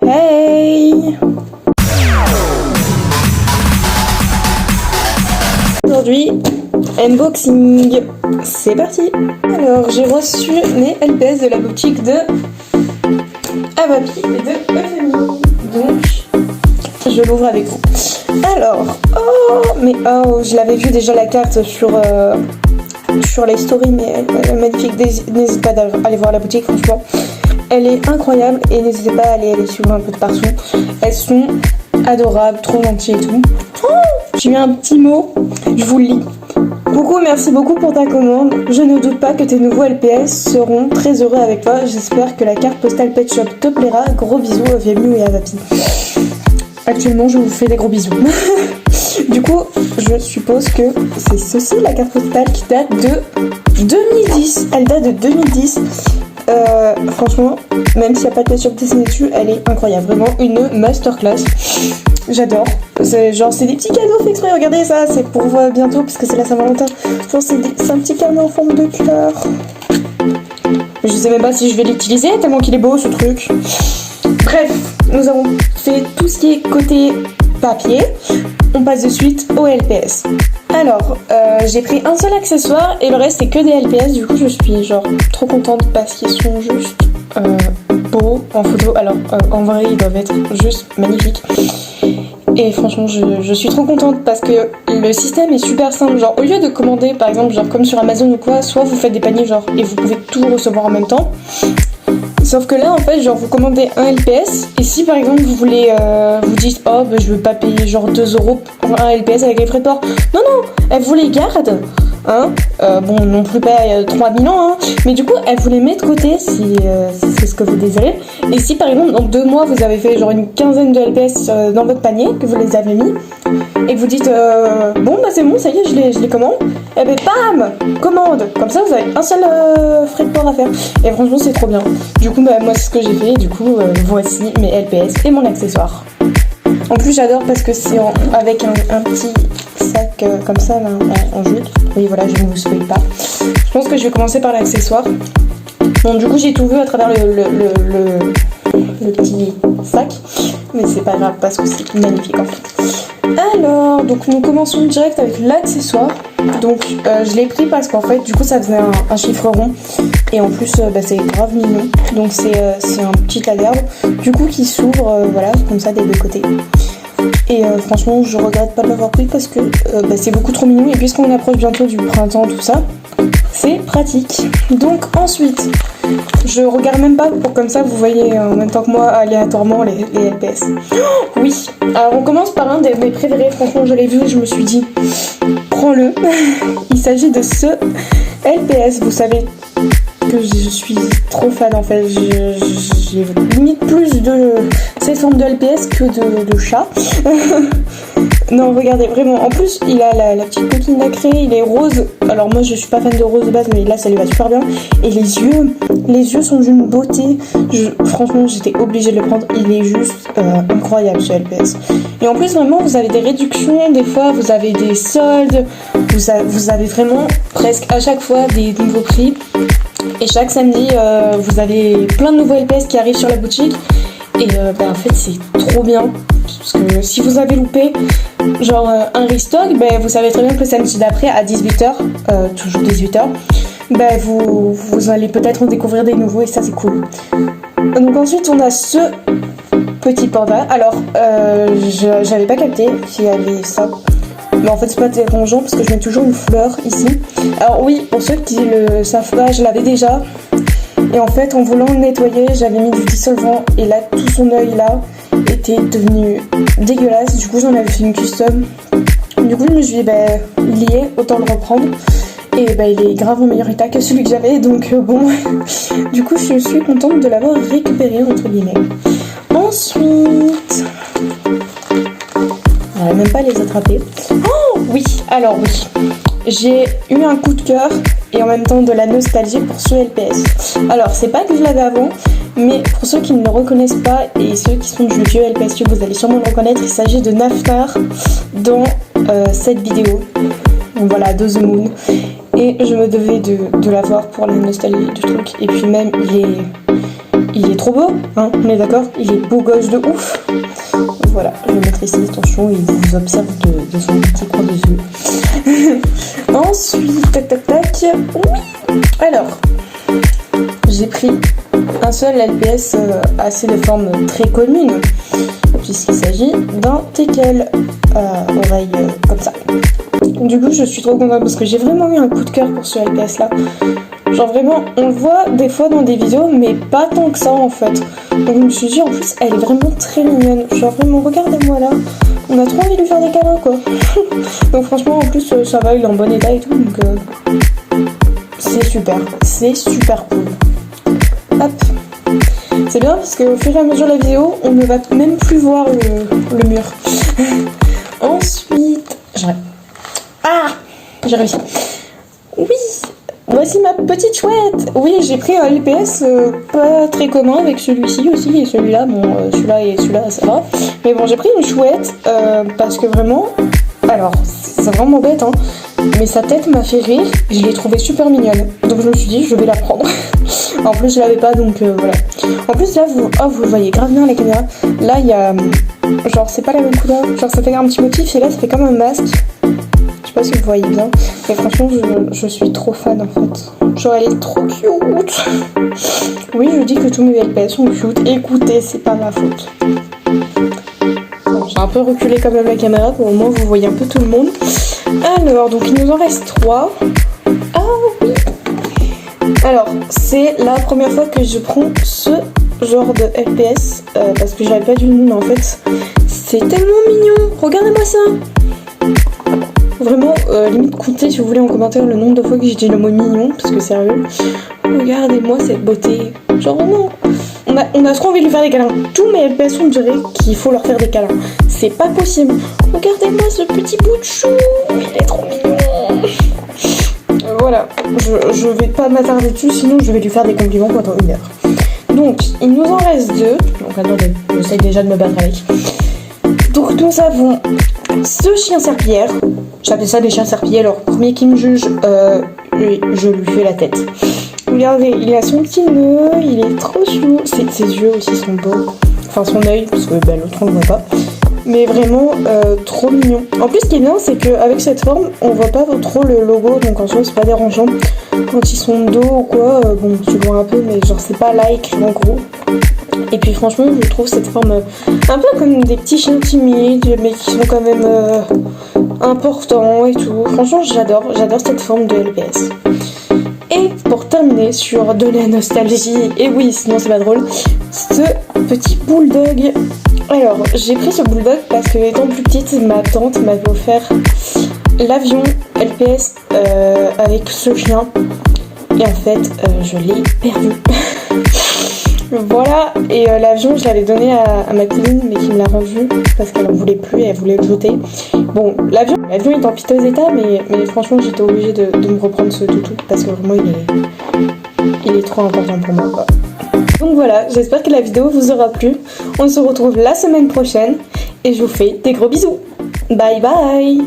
Hey! Aujourd'hui, unboxing, c'est parti. Alors, j'ai reçu mes LPS de la boutique de Avapi et de EFMI. Donc, je l'ouvre avec vous. Alors, je l'avais vu déjà la carte sur les stories, mais elle est magnifique. N'hésitez pas à aller voir la boutique, franchement. Elle est incroyable et n'hésitez pas à aller les suivre un peu de partout. Elles sont adorables, trop gentilles et tout. J'ai eu un petit mot, je vous le lis. Coucou, merci beaucoup pour ta commande. Je ne doute pas que tes nouveaux LPS seront très heureux avec toi. J'espère que la carte postale Pet Shop te plaira. Gros bisous, EFMI et Avapi. Actuellement, je vous fais des gros bisous. Du coup, je suppose que c'est ceci, la carte postale qui date de 2010. Elle date de 2010. Franchement, même s'il n'y a pas de Pet Shop dessiné dessus, elle est incroyable. Vraiment une masterclass. J'adore. C'est des petits cadeaux fait exprès. Regardez ça, c'est pour bientôt parce que c'est la Saint-Valentin. Genre c'est un petit carnet en forme de cœur. Je sais même pas si je vais l'utiliser tellement qu'il est beau ce truc. Bref, nous avons fait tout ce qui est côté papier. On passe de suite au LPS. Alors, j'ai pris un seul accessoire et le reste c'est que des LPS. Du coup, je suis genre trop contente parce qu'ils sont juste beaux en photo. Alors, en vrai, ils doivent être juste magnifiques. Et franchement, je suis trop contente parce que le système est super simple. Genre, au lieu de commander, par exemple, genre comme sur Amazon ou quoi, soit vous faites des paniers, genre, et vous pouvez tout recevoir en même temps. Sauf que là, en fait, genre, vous commandez un LPS, et si par exemple vous voulez, vous dites, oh, bah, je veux pas payer genre 2 € pour un LPS avec les frais de port. Non, elle vous les garde, hein. Bon, non plus pas 3000 ans, hein. Mais du coup, elle vous les met de côté si c'est ce que vous désirez. Et si par exemple, dans 2 mois, vous avez fait genre une quinzaine de LPS dans votre panier, que vous les avez mis, et que vous dites, bon, bah c'est bon, ça y est, je les commande, et ben bam, commande. Comme ça, vous avez un seul frais de port à faire. Et franchement, c'est trop bien. Du coup, bah, moi, c'est ce que j'ai fait. Du coup, voici mes LPS et mon accessoire. En plus, j'adore parce que c'est avec un petit sac comme ça, là, en jute. Oui, voilà, je ne vous spoil pas. Je pense que je vais commencer par l'accessoire. Bon, du coup, j'ai tout vu à travers le petit sac. Mais c'est pas grave parce que c'est magnifique en fait. Alors, donc nous commençons direct avec l'accessoire. Donc je l'ai pris parce qu'en fait du coup ça faisait un chiffre rond. Et en plus c'est grave mignon. Donc c'est un petit tailleur du coup qui s'ouvre voilà comme ça des deux côtés. Et franchement je regrette pas de l'avoir pris parce que c'est beaucoup trop mignon. Et puisqu'on approche bientôt du printemps tout ça, c'est pratique. Donc ensuite je regarde même pas pour comme ça vous voyez en même temps que moi aléatoirement les LPS. Oh, oui, alors on commence par un de mes préférés. Franchement je l'ai vu et je me suis dit prends-le. Il s'agit de ce LPS. Vous savez que je suis trop fan en fait. J'ai limite plus de cessantes de LPS que de chats. Non, regardez, vraiment. En plus, il a la petite coquine nacrée, il est rose. Alors moi, je suis pas fan de rose de base, mais là, ça lui va super bien. Et les yeux sont d'une beauté. Franchement, j'étais obligée de le prendre. Il est juste incroyable, ce LPS. Et en plus, vraiment, vous avez des réductions. Des fois, vous avez des soldes. Vous avez vraiment presque à chaque fois des nouveaux prix. Et chaque samedi, vous avez plein de nouveaux LPS qui arrivent sur la boutique. Et en fait, c'est trop bien. Parce que si vous avez loupé genre un restock, vous savez très bien que le samedi d'après à 18h, toujours 18h, vous allez peut-être en découvrir des nouveaux et ça c'est cool. Donc ensuite on a ce petit panda. Alors j'avais pas capté s'il y avait ça. Mais en fait c'est pas dérangeant parce que je mets toujours une fleur ici. Alors oui, pour ceux qui le savent pas, je l'avais déjà. Et en fait en voulant le nettoyer, j'avais mis du dissolvant et là tout son œil là était devenu dégueulasse. Du coup j'en avais fait une custom. Du coup je me suis dit il y est, autant le reprendre. Et il est grave en meilleur état que celui que j'avais. Donc bon, du coup je suis contente de l'avoir récupéré entre guillemets. Ensuite, on va même pas les attraper. Oh oui, alors oui, j'ai eu un coup de cœur et en même temps de la nostalgie pour ce LPS. Alors c'est pas que je l'avais avant, mais pour ceux qui ne le reconnaissent pas et ceux qui sont du vieux LPS, vous allez sûrement le reconnaître. Il s'agit de Naftar dans cette vidéo. Donc voilà, de The Moon. Et je me devais de l'avoir pour la nostalgie du truc. Et puis même, il est trop beau, hein, on est d'accord? Il est beau gosse de ouf. Voilà, je vais mettre ici, attention, il vous observe de son petit coin des yeux. Ensuite, tac tac tac, oui. Alors, j'ai pris un seul LPS assez de forme très commune, puisqu'il s'agit d'un teckel oreille comme ça. Du coup, je suis trop contente parce que j'ai vraiment eu un coup de cœur pour ce LPS là. Genre vraiment, on le voit des fois dans des vidéos, mais pas tant que ça en fait. Donc je me suis dit, en plus, elle est vraiment très mignonne. Genre vraiment, regardez-moi là. On a trop envie de lui faire des câlins quoi. Donc franchement, en plus, ça va, il est en bon état et tout. Donc c'est super cool. Hop. C'est bien parce qu'au fur et à mesure de la vidéo, on ne va même plus voir le mur. Ensuite, j'ai réussi. Oui, voici ma petite chouette. Oui, j'ai pris un LPS pas très commun avec celui-ci aussi et celui-là. Bon, celui-là et celui-là, ça va. Mais bon, j'ai pris une chouette parce que vraiment, alors, c'est vraiment bête, hein, mais sa tête m'a fait rire. Je l'ai trouvée super mignonne. Donc je me suis dit, je vais la prendre. En plus, je l'avais pas, donc voilà. En plus, là, vous le voyez grave bien à la caméra. Là, il y a, genre, c'est pas la même couleur. Genre, ça fait un petit motif et là, ça fait comme un masque. Je sais pas si vous voyez bien. Mais franchement, je suis trop fan en fait. Genre, elle est trop cute. Oui, je dis que tous mes LPS sont cute. Écoutez, c'est pas ma faute. Bon, j'ai un peu reculé quand même la caméra pour au moins vous voyez un peu tout le monde. Alors, donc il nous en reste 3. Ah oui. Alors, c'est la première fois que je prends ce genre de LPS parce que j'avais pas du nom, mais en fait, c'est tellement mignon. Regardez-moi ça. Vraiment, limite comptez si vous voulez en commentaire le nombre de fois que j'ai dit le mot mignon, parce que sérieux, regardez-moi cette beauté. Genre vraiment, on a trop envie de lui faire des câlins. Tous mes LPS on dirait qu'il faut leur faire des câlins. C'est pas possible. Regardez-moi ce petit bout de chou, il est trop mignon. Voilà, je vais pas m'attarder dessus, sinon je vais lui faire des compliments pendant 1 heure. Donc, il nous en reste 2. Donc attendez, j'essaie déjà de me battre avec. Donc nous avons ce chien serpillière. J'appelle ça des chiens serpillers. Alors, premier qui me juge, je lui fais la tête. Regardez, il a son petit nœud, il est trop chou. Ses yeux aussi sont beaux. Enfin, son œil, parce que l'autre on le voit pas. Mais vraiment, trop mignon. En plus, ce qui est bien, c'est qu'avec cette forme, on voit pas trop le logo. Donc en soi, c'est pas dérangeant. Quand ils sont de dos ou quoi, bon, tu le vois un peu, mais genre, c'est pas là écrit en gros. Et puis franchement, je trouve cette forme un peu comme des petits chiens timides, mais qui sont quand même importants et tout. Franchement, j'adore cette forme de LPS. Et pour terminer sur de la nostalgie, et oui, sinon c'est pas drôle, ce petit bulldog. Alors, j'ai pris ce bulldog parce que étant plus petite, ma tante m'avait offert l'avion LPS avec ce chien. Et en fait, je l'ai perdu. Voilà, et l'avion je l'avais donné à ma cousine mais qui me l'a rendu parce qu'elle en voulait plus et elle voulait le jeter. Bon, l'avion est en piteux état mais franchement j'étais obligée de me reprendre ce toutou parce que vraiment il est trop important pour moi quoi. Donc voilà, j'espère que la vidéo vous aura plu. On se retrouve la semaine prochaine et je vous fais des gros bisous. Bye bye.